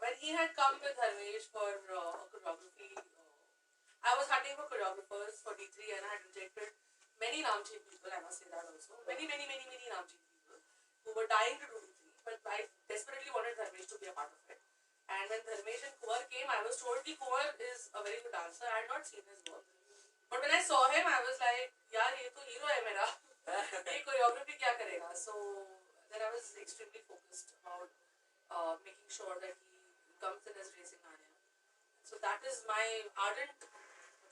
when he had come with Dharmesh for choreography, I was hunting for choreographers for D3 and I had rejected many Namcheen people, I must say that also. Many Namcheen people who were dying to do D3, but I desperately wanted Dharmesh to be a part of it. And when Dharmesh and Kuwar came, I was told that Kuwar is a very good dancer. I had not seen his work. But when I saw him, I was like, yaar, ye to hero hai mera. Ye choreography kya karega? So then I was extremely focused about making sure that he comes in as racing Anya. So that is my ardent.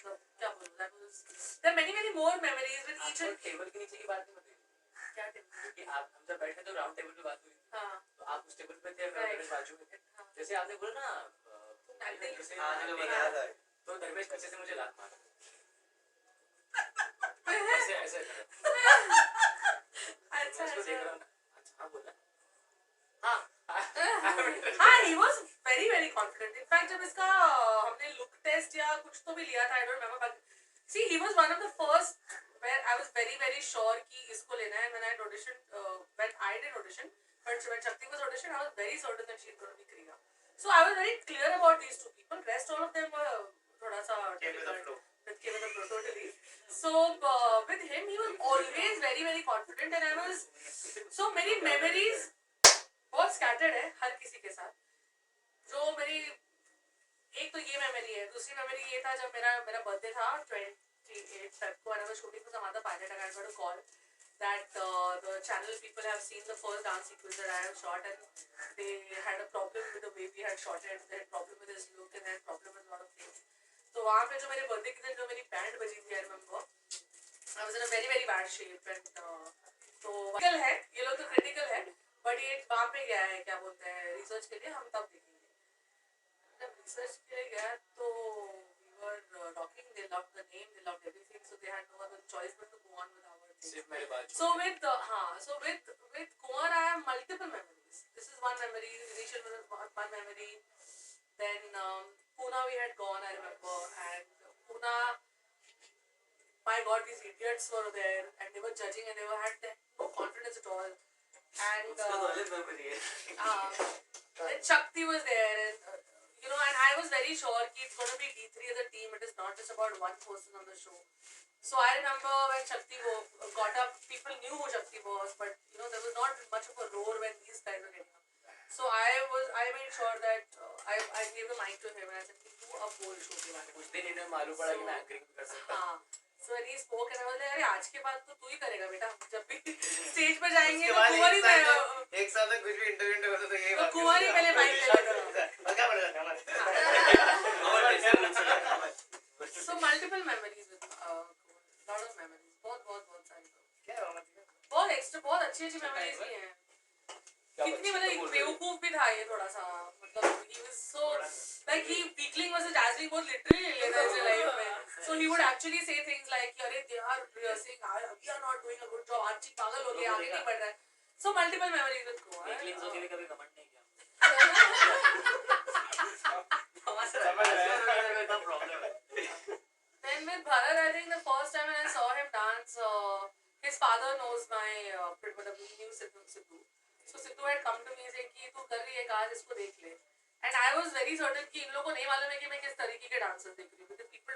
क्या बोलूं? That was. There are many more memories with each and. Table के नीचे की बात नहीं बताई क्या table? कि आप हम जब बैठे तो राउंड टेबल पे बात हुई थी. हाँ. तो आप उस टेबल पे थे, मैं मेरे बाजू में थे. जैसे आपने बोला ना तो धर्मेश पीछे से मुझे लात मारा. ऐसे ऐसे अच्छा हाँ बोला हाँ हाँ he was very confident. In fact जब इसका हमने look test या कुछ तो भी लिया था, I don't remember, but see he was one of the first where I was very sure कि इसको लेना है. When I auditioned, when I did audition, but when Shakti was auditioned, I was very certain that she's going to be Kriya. So I was very clear about these two people. Rest all of them were थोड़ा सा came with the flow. Came with the flow totally. So with him he was always very confident and I was so many memories. बहुत scattered है हर किसी के साथ. जो मेरी एक तो ये मेमोरी है, दूसरी मेमोरी ये था जब मेरा बर्थडे था 28 Feb को and I was shooting for some other pilot and I got a call that the channel people have seen the first dance sequence that I have shot and they had a problem with the way we had shot it. They had problem with his look and they had problem with a lot of things. तो वहाँ पे जो मेरे birthday के दिन जो मेरी band बजी थी, I remember I was in a very bad shape and तो critical है, ये लोग तो critical है, but ये वहाँ पे गया है क्या बोलते हैं रिसर्च के लिए, हम तब देखेंगे. जब रिसर्च के लिए गया तो we were talking, they loved the name, they loved everything, so they had no other choice but to go on with our thing. सिर्फ मेरे बाजू. So with Kumar I have multiple memories. This is one memory. Initial was one memory. Then Pune we had gone, I remember, and Pune, my God, these idiots were there and they were judging and they had no confidence at all. And and Shakti was there and and I was very sure that it's going to be D3 as a team. It is not just about one person on the show. So I remember when Shakti got up, people knew who Shakti was, but there was not much of a roar when these guys were getting up. So I made sure that I gave the mic to him and I said, "तू अब बोल show के बारे में." उस दिन इन्हें मालूम पड़ा कि मैं एंकरिंग कर सकता हूँ. So when he spoke and I was like, अरे आज के बाद तो तू ही करेगा बेटा, जब भी स्टेज पर जाएंगे तो कुंवर ही एक साल तक कुछ भी इंटरव्यू करते तो यही बात. कुंवर ही पहले माइक ले लेता. क्या पड़ेगा So multiple memories with lot of memories, बहुत सारी. क्या होना चाहिए? बहुत अच्छी memories भी हैं. कितनी मतलब बेवकूफ भी था ये थोड़ा सा, मतलब he was so like he weakling was a dazzling बहुत literally लेता है इसे लाइफ में. So he would actually say things like अरे they are rehearsing, we are not doing a good job, आंची पागल हो गया, आगे नहीं बढ़ रहा है. So multiple memories with Kumar. weaklings होके भी कभी कमेंट नहीं किया. Then with Bharat, I think the first time when I saw him dance, his father knows my he knew Sidhu. So Sidhu had come to me saying कि तू कर रही है काज, इसको देख ले. And I was very certain कि इन लोगों को नहीं मालूम है कि मैं किस तरीके के dancers देख रही हूँ, because people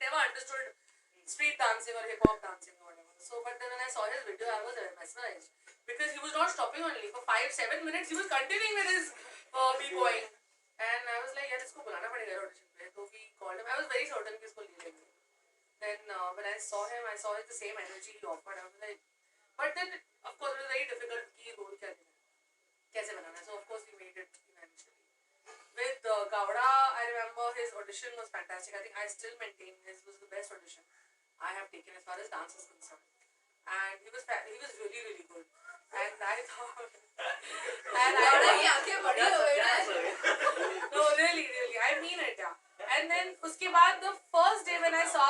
never understood street dancing or hip hop dancing or whatever. So but then when I saw his video, I was mesmerized because he was not stopping only for 5-7 minutes. He was continuing with his b-boying. And I was like, यार इसको बुलाना पड़ेगा audition पे. So we called him. I was very certain कि इसको ले लेंगे. Then when I saw him, I saw the same energy he offered. I was like, but then of course it was very difficult कि role क्या देना है, कैसे बनाना है. So of course we made it eventually. With Gowda, I remember his audition was fantastic. I think I still maintain his was the best audition I have taken as far as dance is concerned. And he was really good. And I thought, no, really, I mean it, yeah. And then उसके बाद the first day when I saw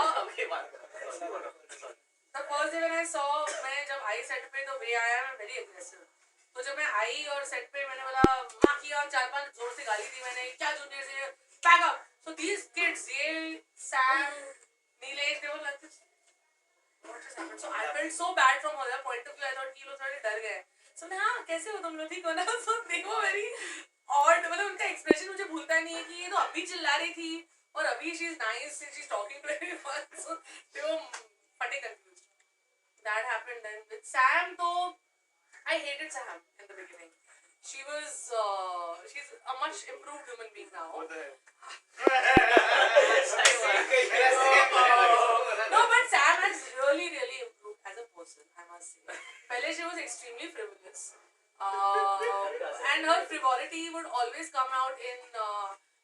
मैं जब आई set पे तो वे आया, मैं very aggressive. तो जब मैं आई और सेट पे मैंने बोला माँ किया, 4-5 जोर से गाली दी मैंने, क्या जूनियर से back up. So these kids, ये Sam, Nilesh, they were like this. What just happened? So I felt so bad from her point of view. I thought कि लोग थोड़े डर गए. So मैं हाँ कैसे हो तुम लोग, ठीक हो ना? So they were very odd. मतलब उनका expression मुझे तो अभी चिल्ला रही थी और अभी she is nice she is talking to everyone so they वो फटे confused that happened then with Sam तो I hated Sam in the beginning. She's a much improved human being now. What the hell? No, but Sam has really, really improved as a person, I must say. Pehle she was extremely frivolous. And her frivolity would always come out in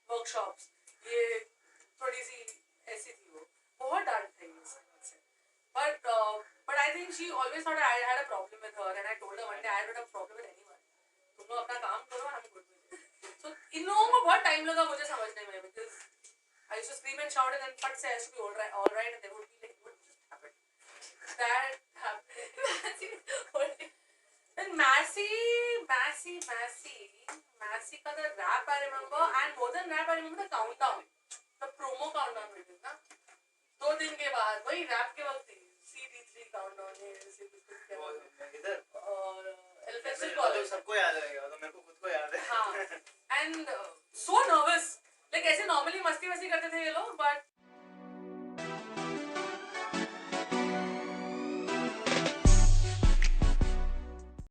workshops. ये थोड़ी सी ऐसी थी वो बहुत डांट थी मुझसे but I think she always thought I had a problem with her and I told her one day I don't have a problem with anyone. तुम लोग अपना काम करो I'm good with it. So इन लोगों को बहुत टाइम लगा मुझे समझने में because I used to scream and shout and then फट से I used to be all right and they would be like what just happened? That happened. And Massey का the rap I remember and more than rap I remember the countdown, the promo countdown video ना 2 दिन के बाद वही rap के वक्त थी CD3 countdown है इधर और एलिफेंट तो कॉलेज सबको याद रहेगा तो मेरे को खुद को याद है हाँ and so nervous like ऐसे normally मस्ती करते थे ये लोग but